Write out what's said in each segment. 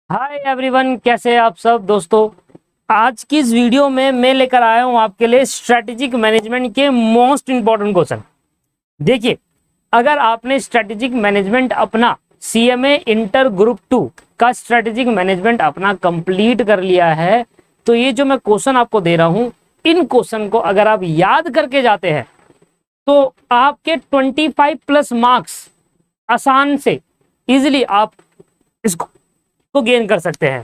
Hi everyone, कैसे हैं आप सब दोस्तों। आज की इस वीडियो में मैं लेकर आया हूं आपके लिए स्ट्रेटेजिक मैनेजमेंट के मोस्ट इंपॉर्टेंट क्वेश्चन। देखिए, अगर आपने स्ट्रेटेजिक मैनेजमेंट अपना सीएमए इंटर ग्रुप 2 का स्ट्रेटेजिक मैनेजमेंट अपना कंप्लीट कर लिया है तो ये जो मैं क्वेश्चन आपको दे रहा हूं, इन क्वेश्चन को अगर आप याद करके जाते हैं तो आपके 25 प्लस मार्क्स आसान से इजिली आप इसको को गेन कर सकते हैं।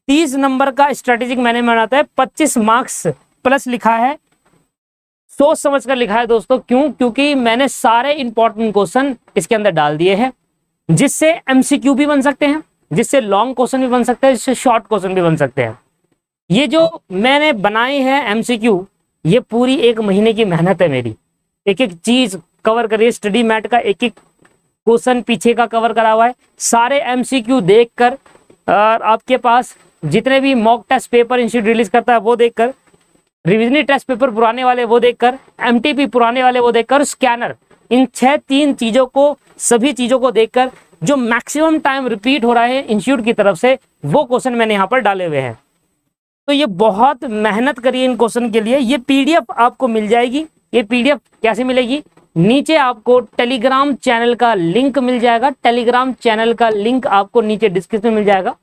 30 नंबर का स्ट्रेटेजिक मैनेजमेंट आता है, 25 मार्क्स प्लस लिखा है, सोच समझ कर लिखा है दोस्तों। क्यों? क्योंकि मैंने सारे इंपॉर्टेंट क्वेश्चन इसके अंदर डाल दिए हैं, जिससे एमसीक्यू भी बन सकते हैं, जिससे लॉन्ग क्वेश्चन भी बन सकते हैं, जिससे शॉर्ट क्वेश्चन भी बन सकते हैं। ये जो मैंने बनाए हैं एमसीक्यू, ये पूरी 1 महीने की मेहनत है मेरी। एक एक चीज कवर करिए, स्टडी मैट का एक एक क्वेश्चन पीछे का कवर करा हुआ है, सारे एमसीक्यू देखकर और आपके पास जितने भी mock test paper institute release करता है वो देखकर, रिविजनी टेस्ट पेपर पुराने वाले वो देखकर, एमटीपी पुराने वाले वो देखकर, स्कैनर, इन 3 चीजों को, सभी चीजों को देखकर जो मैक्सिमम टाइम रिपीट हो रहा है इंस्टीट्यूट की तरफ से, वो क्वेश्चन मैंने यहाँ पर डाले हुए हैं। तो ये बहुत मेहनत करिए इन क्वेश्चन के लिए। ये पीडीएफ आपको मिल जाएगी। ये पीडीएफ कैसे मिलेगी? नीचे आपको टेलीग्राम चैनल का लिंक मिल जाएगा। टेलीग्राम चैनल का लिंक आपको नीचे डिस्क्रिप्शन में मिल जाएगा।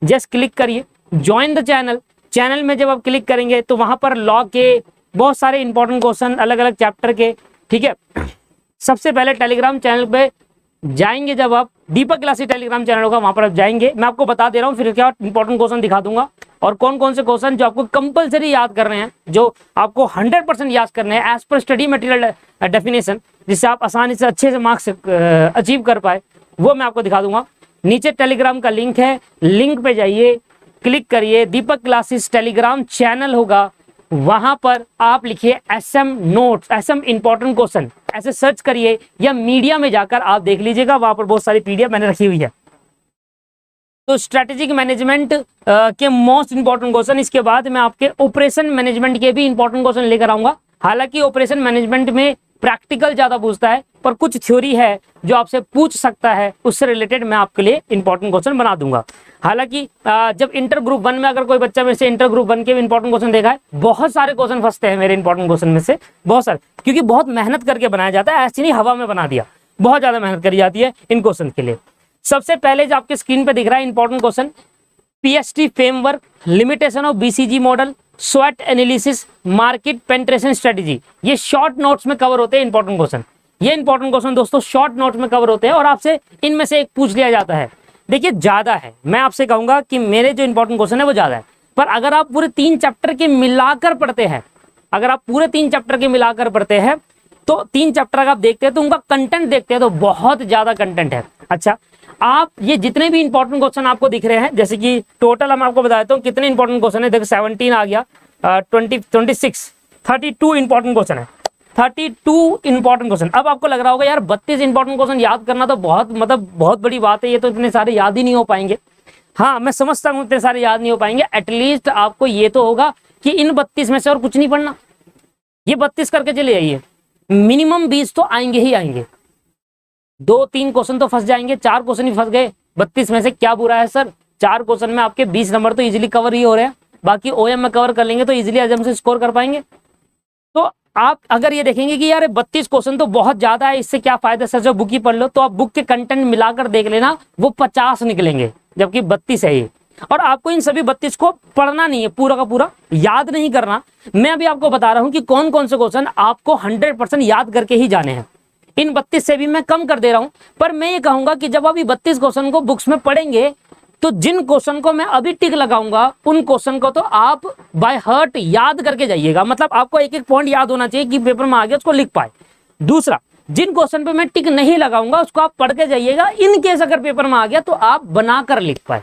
जस्ट क्लिक करिए, ज्वाइन द चैनल। चैनल में जब आप क्लिक करेंगे तो वहां पर लॉ के बहुत सारे इंपॉर्टेंट क्वेश्चन अलग अलग चैप्टर के, ठीक है। सबसे पहले टेलीग्राम चैनल पे जाएंगे, जब आप दीपक क्लासी टेलीग्राम चैनल होगा वहां पर आप जाएंगे, मैं आपको बता दे रहा हूँ फिर क्या इंपॉर्टेंट क्वेश्चन दिखा दूंगा और कौन कौन से क्वेश्चन जो आपको कंपलसरी याद करने हैं, जो आपको 100% याद करने हैं as per study material definition, जिससे आप आसानी से अच्छे से मार्क्स अचीव कर पाए, वो मैं आपको दिखा दूंगा। नीचे टेलीग्राम का लिंक है, लिंक पे जाइए, क्लिक करिए, दीपक क्लासेस टेलीग्राम चैनल होगा, वहां पर आप लिखिए SM notes, SM important question, ऐसे सर्च करिए, या मीडिया में जाकर आप देख लीजिएगा, वहां पर बहुत सारी पीडीएफ मैंने रखी हुई है। तो स्ट्रेटेजिक मैनेजमेंट के मोस्ट इंपॉर्टेंट क्वेश्चन, इसके बाद मैं आपके ऑपरेशन मैनेजमेंट के भी इंपॉर्टेंट क्वेश्चन लेकर आऊंगा। हालांकि ऑपरेशन मैनेजमेंट में प्रैक्टिकल ज्यादा पूछता है, पर कुछ थ्योरी है जो आपसे पूछ सकता है, उससे रिलेटेड मैं आपके लिए इंपॉर्टेंट क्वेश्चन बना दूंगा। हालांकि जब इंटर ग्रुप 1 में अगर कोई बच्चा मेरे से इंटर ग्रुप 1 के भी इंपॉर्टेंट क्वेश्चन देखा है, बहुत सारे क्वेश्चन फंसते हैं मेरे इंपॉर्टेंट क्वेश्चन में से, बहुत सारे, क्योंकि बहुत मेहनत करके बनाया जाता है, ऐसी नहीं हवा में बना दिया, बहुत ज्यादा मेहनत करी जाती है इन क्वेश्चन के लिए। सबसे पहले जो आपके स्क्रीन पे दिख रहा है important question, PST framework, limitation of BCG model, स्वॉट एनालिसिस, मार्केट पेनिट्रेशन स्ट्रेटेजी, ये शॉर्ट नोट्स में कवर होते हैं इंपॉर्टेंट क्वेश्चन। ये इंपॉर्टेंट क्वेश्चन दोस्तों शॉर्ट नोट्स में कवर होते हैं और आपसे इनमें से एक पूछ लिया जाता है। देखिए ज्यादा है, मैं आपसे कहूंगा कि मेरे जो इंपॉर्टेंट क्वेश्चन है वो ज्यादा है, पर अगर आप पूरे 3 चैप्टर के मिलाकर पढ़ते हैं, अगर आप पूरे 3 चैप्टर के मिलाकर पढ़ते हैं तो 3 चैप्टर अगर आप देखते हैं तो उनका कंटेंट देखते हैं तो बहुत ज्यादा कंटेंट है। अच्छा, आप ये जितने भी इंपॉर्टेंट क्वेश्चन आपको दिख रहे हैं, जैसे कि टोटल हम आपको बता देता हूँ कितने इंपॉर्टेंट क्वेश्चन है। देखो 17 आ गया, 20, 26, 32 इंपॉर्टेंट क्वेश्चन है, 32 इंपॉर्टेंट क्वेश्चन। अब आपको लग रहा होगा यार 32 इंपॉर्टेंट क्वेश्चन याद करना तो बहुत बहुत बड़ी बात है, ये तो इतने सारे याद ही नहीं हो पाएंगे। हाँ, मैं समझता हूँ इतने सारे याद नहीं हो पाएंगे, एटलीस्ट आपको ये तो होगा कि इन 32 में से और कुछ नहीं पढ़ना, ये 32 करके चले आइए, मिनिमम 20 तो आएंगे ही आएंगे। 2-3 क्वेश्चन तो फंस जाएंगे, 4 क्वेश्चन ही फंस गए 32 में से, क्या बुरा है सर? 4 क्वेश्चन में आपके 20 नंबर तो इजीली कवर ही हो रहे हैं, बाकी ओएम में कवर कर लेंगे तो इजीली एग्जाम से स्कोर कर पाएंगे। तो आप अगर ये देखेंगे कि यार 32 क्वेश्चन तो बहुत ज्यादा है, इससे क्या फायदा सर, जो बुक ही पढ़ लो, तो आप बुक के कंटेंट मिलाकर देख लेना, वो 50 निकलेंगे, जबकि 32 है ये। और आपको इन सभी 32 को पढ़ना नहीं है, पूरा का पूरा याद नहीं करना। मैं अभी आपको बता रहा हूं कि कौन कौन से क्वेश्चन आपको 100% याद करके ही जाने हैं। इन 32 से भी मैं कम कर दे रहा हूं, पर मैं ये कहूंगा कि जब आप 32 क्वेश्चन को बुक्स में पढ़ेंगे तो जिन क्वेश्चन को मैं अभी टिक लगाऊंगा उन क्वेश्चन को तो आप बाय हार्ट याद करके जाइएगा, मतलब आपको एक एक पॉइंट याद होना चाहिए कि पेपर में आ गया उसको लिख पाए। दूसरा, जिन क्वेश्चन पे मैं टिक नहीं लगाऊंगा उसको आप पढ़ के जाइएगा, इन केस अगर पेपर में आ गया तो आप बनाकर लिख पाए।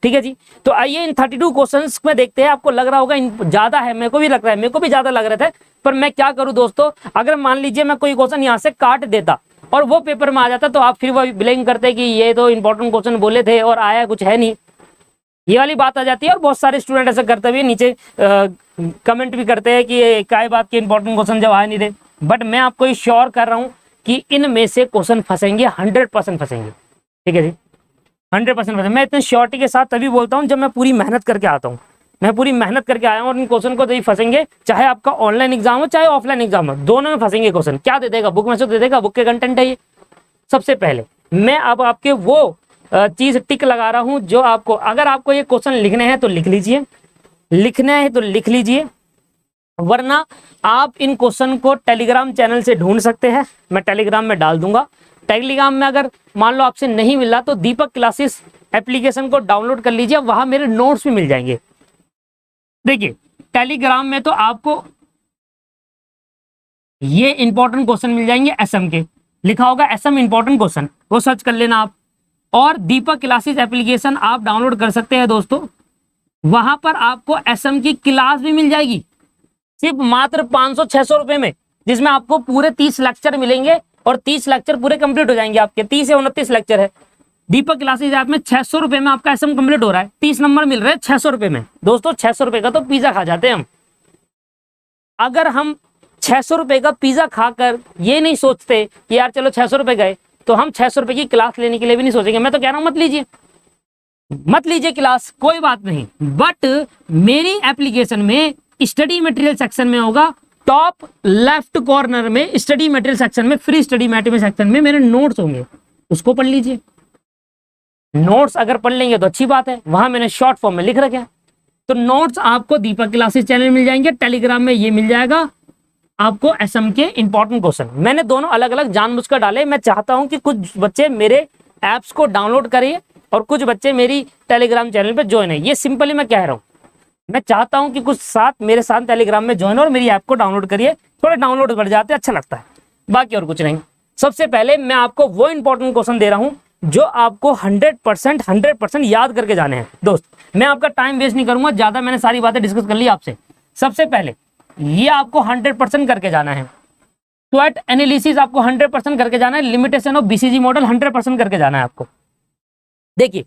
ठीक है जी, तो आइए इन 32 क्वेश्चंस में देखते हैं। आपको लग रहा होगा इन ज्यादा है, मेरे को भी लग रहा है, मेरे को भी ज्यादा लग रहे थे, पर मैं क्या करूं दोस्तों, अगर मान लीजिए मैं कोई क्वेश्चन यहाँ से काट देता और वो पेपर में आ जाता तो आप फिर वो ब्लेम करते कि ये तो इंपॉर्टेंट क्वेश्चन बोले थे और आया कुछ है नहीं, ये वाली बात आ जाती है। और बहुत सारे स्टूडेंट ऐसा करते हुए नीचे कमेंट भी करते हैं कि काय बात के इंपॉर्टेंट क्वेश्चन जब आ नहीं रहे, बट मैं आपको ये श्योर कर रहा हूँ कि इनमें से क्वेश्चन फंसेंगे, 100% फंसेंगे। ठीक है जी, 100% पता है। मैं इतने श्योरिटी के साथ तभी बोलता हूँ जब मैं पूरी मेहनत करके आता हूँ। मैं पूरी मेहनत करके आया हूँ और इन क्वेश्चन को तभी फंसेंगे, चाहे आपका ऑनलाइन एग्जाम हो चाहे ऑफलाइन एग्जाम हो, दोनों में फंसेंगे क्वेश्चन। क्या दे देगा? बुक में से दे देगा, बुक के कंटेंट है ये। सबसे पहले मैं अब आपके वो चीज टिक लगा रहा हूं जो आपको, अगर आपको ये क्वेश्चन लिखने हैं तो लिख लीजिए, लिखना है तो लिख लीजिए, वरना आप इन क्वेश्चन को टेलीग्राम चैनल से ढूंढ सकते हैं, मैं टेलीग्राम में डाल दूंगा। टेलीग्राम में अगर मान लो आपसे नहीं मिला तो दीपक क्लासेस एप्लीकेशन को डाउनलोड कर लीजिए, वहां मेरे नोट्स भी मिल जाएंगे। देखिए टेलीग्राम में तो आपको ये इंपॉर्टेंट क्वेश्चन मिल जाएंगे एसएम के, लिखा होगा एसएम इंपॉर्टेंट क्वेश्चन, वो सर्च कर लेना आप। और दीपक क्लासेस एप्लीकेशन आप डाउनलोड कर सकते हैं दोस्तों, वहां पर आपको एसएम की क्लास भी मिल जाएगी सिर्फ मात्र 500-600 रुपए में, जिसमें आपको पूरे 30 लेक्चर मिलेंगे और 30 लेक्चर पूरे कंप्लीट हो जाएंगे आपके। 30 से 29 लेक्चर है दीपक क्लासेस ऐप में। 600 रुपए में आपका एसएम कंप्लीट हो रहा है, 30 नंबर मिल रहे हैं 600 रुपए में। दोस्तों 600 रुपए का तो पिज्जा खा जाते हैं हम। अगर हम 600 रुपए का पिज्जा खाकर ये नहीं सोचते कि यार चलो 600 रुपए गए, तो हम 600 रुपए की क्लास लेने के लिए भी नहीं सोचेंगे। मैं तो कह रहा हूं मत लीजिए क्लास, कोई बात नहीं, बट मेरी एप्लीकेशन में स्टडी मटेरियल सेक्शन में होगा, टॉप लेफ्ट कॉर्नर में स्टडी मटेरियल सेक्शन में, फ्री स्टडी मटेरियल सेक्शन में मेरे नोट्स होंगे, उसको पढ़ लीजिए। नोट्स अगर पढ़ लेंगे तो अच्छी बात है, वहां मैंने शॉर्ट फॉर्म में लिख रखा है। तो नोट्स आपको दीपक क्लासेस चैनल मिल जाएंगे, टेलीग्राम में ये मिल जाएगा आपको एसएम के इंपॉर्टेंट क्वेश्चन। मैंने दोनों अलग अलग जानबूझकर डाले, मैं चाहता हूं कि कुछ बच्चे मेरे एप्स को डाउनलोड करिए और कुछ बच्चे मेरी टेलीग्राम चैनल पे ज्वाइन है। ये सिंपली मैं कह रहा हूं, मैं चाहता हूं कि कुछ साथ मेरे साथ टेलीग्राम में ज्वाइन और मेरी ऐप को डाउनलोड करिए, थोड़े डाउनलोड बढ़ जाते अच्छा लगता है, बाकी और कुछ नहीं। सबसे पहले मैं आपको वो इंपॉर्टेंट क्वेश्चन दे रहा हूं जो आपको 100% याद करके जाने हैं। दोस्त मैं आपका टाइम वेस्ट नहीं करूंगा ज्यादा, मैंने सारी बातें डिस्कस कर ली आपसे। सबसे पहले ये आपको 100% करके जाना है, स्वॉट एनालिसिस आपको 100% करके जाना है, लिमिटेशन ऑफ बीसीजी मॉडल 100% करके जाना है आपको। देखिए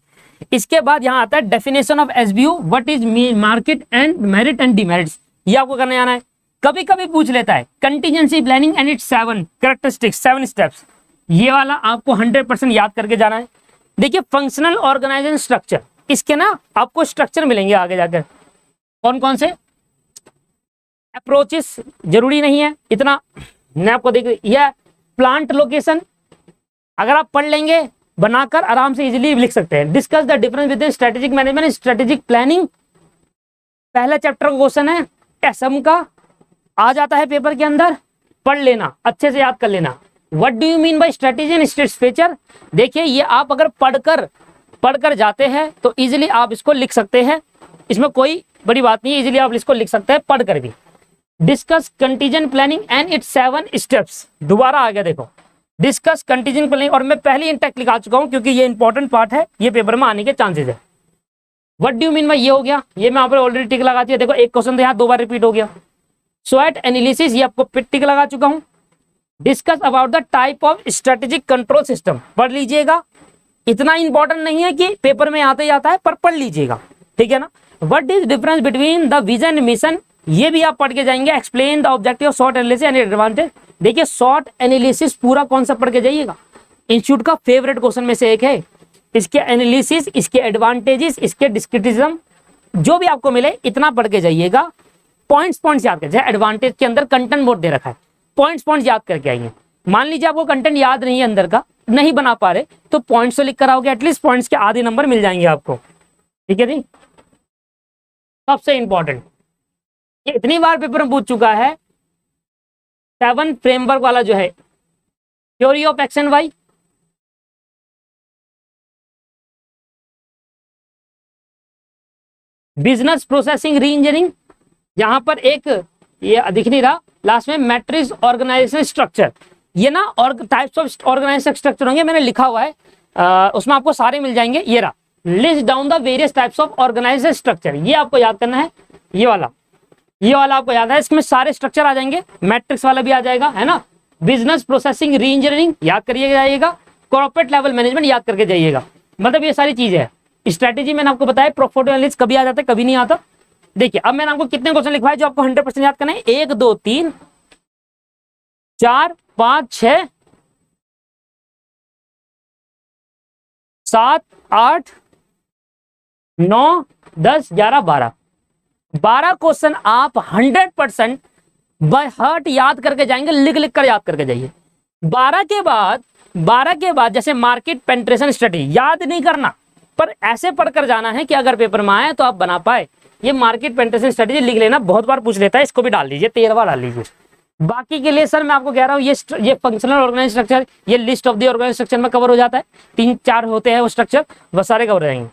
इसके बाद यहां आता है definition of SBU, what is market and merit and demerits, ये आपको करने जाना है। कभी कभी पूछ लेता है contingency planning and it's 7 characteristics 7 steps, ये वाला आपको 100% याद करके जाना है। देखिए फंक्शनल ऑर्गेनाइजेशन स्ट्रक्चर, इसके ना आपको स्ट्रक्चर मिलेंगे आगे जाकर, कौन कौन से अप्रोचेस, जरूरी नहीं है इतना मैं आपको देख, यह प्लांट लोकेशन अगर आप पढ़ लेंगे बनाकर आराम से इजीली लिख सकते हैं। Discuss the difference between strategic management strategic planning, पहला चैप्टर का क्वेश्चन है, एसएम का आ जाता है पेपर के अंदर, पढ़ लेना अच्छे से याद कर लेना। What do you mean by strategy and strategic? देखिए ये आप अगर पढ़कर जाते हैं तो इजीली आप इसको लिख सकते हैं, इसमें कोई बड़ी बात नहीं है, इजीली आप इसको लिख सकते हैं पढ़कर भी। Discuss contingent planning and it's 7 steps, दोबारा आ गया देखो, डिस्कस कंटीजेंट प्लानिंग, और मैं पहले इंटेक्ट लिखा चुका हूं क्योंकि ये इंपॉर्टेंट पार्ट है, ये पेपर में आने के चांसेस है। What do you mean by, ये हो गया, ये मैं आपको ऑलरेडी टिक लगा दिया, देखो एक क्वेश्चन तो यहाँ 2 बार रिपीट हो गया। स्वॉट एनालिसिस, ये आपको टिक लगा चुका हूं। Discuss about the type of strategic control system, पढ़ लीजिएगा, इतना इंपॉर्टेंट नहीं है कि पेपर में आते ही आता है, पर पढ़ लीजिएगा, ठीक है ना। What is difference between the vision mission, ये भी आप पढ़ के जाएंगे। Explain the objective of short analysis and advantage, देखिए शॉर्ट एनालिसिस पूरा कॉन्सेप्ट पढ़ के जाइएगा, इंस्टीट्यूट का फेवरेट क्वेश्चन में से एक है। इसके एनालिसिस, इसके एडवांटेजेस, इसके डिस्क्रिटिज्म, जो भी आपको मिले इतना पढ़ के जाइएगा। पॉइंट्स याद कर, जैसे एडवांटेज के अंदर कंटेंट बोर्ड दे रखा है, पॉइंट्स याद करके आएंगे। मान लीजिए आपको कंटेंट याद नहीं है अंदर का, नहीं बना पा रहे, तो पॉइंट्स तो लिख कर आओगे, एटलीस्ट पॉइंट्स के आधे नंबर मिल जाएंगे आपको, ठीक है जी। सबसे इंपॉर्टेंट, ये इतनी बार पेपर में पूछ चुका है, 7 फ्रेमवर्क वाला जो है, theory of X and Y, business processing reengineering, यहां पर एक ये दिख नहीं रहा लास्ट में, मैट्रिक्स ऑर्गेनाइजेशन स्ट्रक्चर, ये ना और टाइप्स ऑफ ऑर्गेनाइजेशन स्ट्रक्चर होंगे, मैंने लिखा हुआ है उसमें आपको सारे मिल जाएंगे। ये रहा, list down the various types of organization structure, ये आपको याद करना है, ये वाला आपको याद है, इसमें सारे स्ट्रक्चर आ जाएंगे, मैट्रिक्स वाला भी आ जाएगा, है ना। बिजनेस प्रोसेसिंग री इंजीनियरिंग याद करिए जाइएगा, कॉर्पोरेट लेवल मैनेजमेंट याद करके जाइएगा, मतलब ये सारी चीजें है। स्ट्रेटेजी मैंने आपको बताया, पोर्टफोलियो एनालिसिस कभी आ जाता है कभी नहीं आता। देखिए अब मैंने आपको कितने क्वेश्चन लिखवाए जो आपको 100% याद करना है, 1 2 3 4 5 6 7, 8, 9, 10, 11, 12 क्वेश्चन आप 100% बाय हार्ट याद करके जाएंगे, लिख लिख कर याद करके जाइए। 12 के बाद जैसे मार्केट पेनिट्रेशन स्ट्रेटजी याद नहीं करना, पर ऐसे पढ़कर जाना है कि अगर पेपर में आए तो आप बना पाए। ये मार्केट पेनिट्रेशन स्ट्रेटजी लिख लेना, बहुत बार पूछ लेता है, इसको भी डाल दीजिए, 13 डाल लीजिए। बाकी के लिए सर मैं आपको कह रहा हूँ ये फंक्शनल ऑर्गेनाइज स्ट्रक्चर, ये list of the organize structure में कवर हो जाता है, 3-4 होते हैं वो स्ट्रक्चर, वो सारे कवर रहेंगे।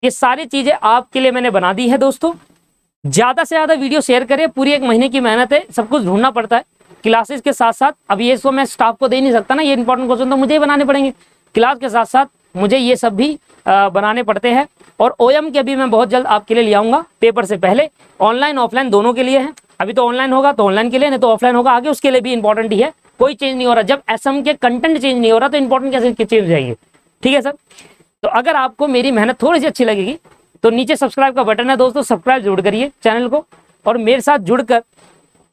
ये सारी चीजें आपके लिए मैंने बना दी है दोस्तों। ज्यादा से ज्यादा वीडियो शेयर करिए, पूरी 1 महीने की मेहनत है, सब कुछ ढूंढना पड़ता है क्लासेस के साथ साथ। अब ये सो मैं स्टाफ को दे नहीं सकता ना, ये इंपॉर्टेंट क्वेश्चन तो मुझे ही बनाने पड़ेंगे, क्लास के साथ साथ मुझे ये सब भी बनाने पड़ते हैं। और ओएम के भी मैं बहुत जल्द आपके लिए ले आऊंगा, पेपर से पहले, ऑनलाइन ऑफलाइन दोनों के लिए है। अभी तो ऑनलाइन होगा तो ऑनलाइन के लिए, नहीं तो ऑफलाइन होगा आगे, उसके लिए भी इंपॉर्टेंट ही है, कोई चेंज नहीं हो रहा। जब एसएम के कंटेंट चेंज नहीं हो रहा तो इंपॉर्टेंट कैसे चेंज हो जाएंगे, ठीक है सर। तो अगर आपको मेरी मेहनत थोड़ी सी अच्छी लगेगी तो नीचे सब्सक्राइब का बटन है दोस्तों, सब्सक्राइब जरूर करिए चैनल को, और मेरे साथ जुड़कर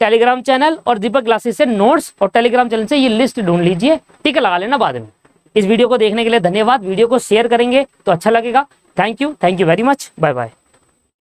टेलीग्राम चैनल और दीपक क्लासेस से नोट्स और टेलीग्राम चैनल से ये लिस्ट ढूंढ लीजिए, टिक लगा लेना बाद में। इस वीडियो को देखने के लिए धन्यवाद, वीडियो को शेयर करेंगे तो अच्छा लगेगा। Thank you very much, bye bye.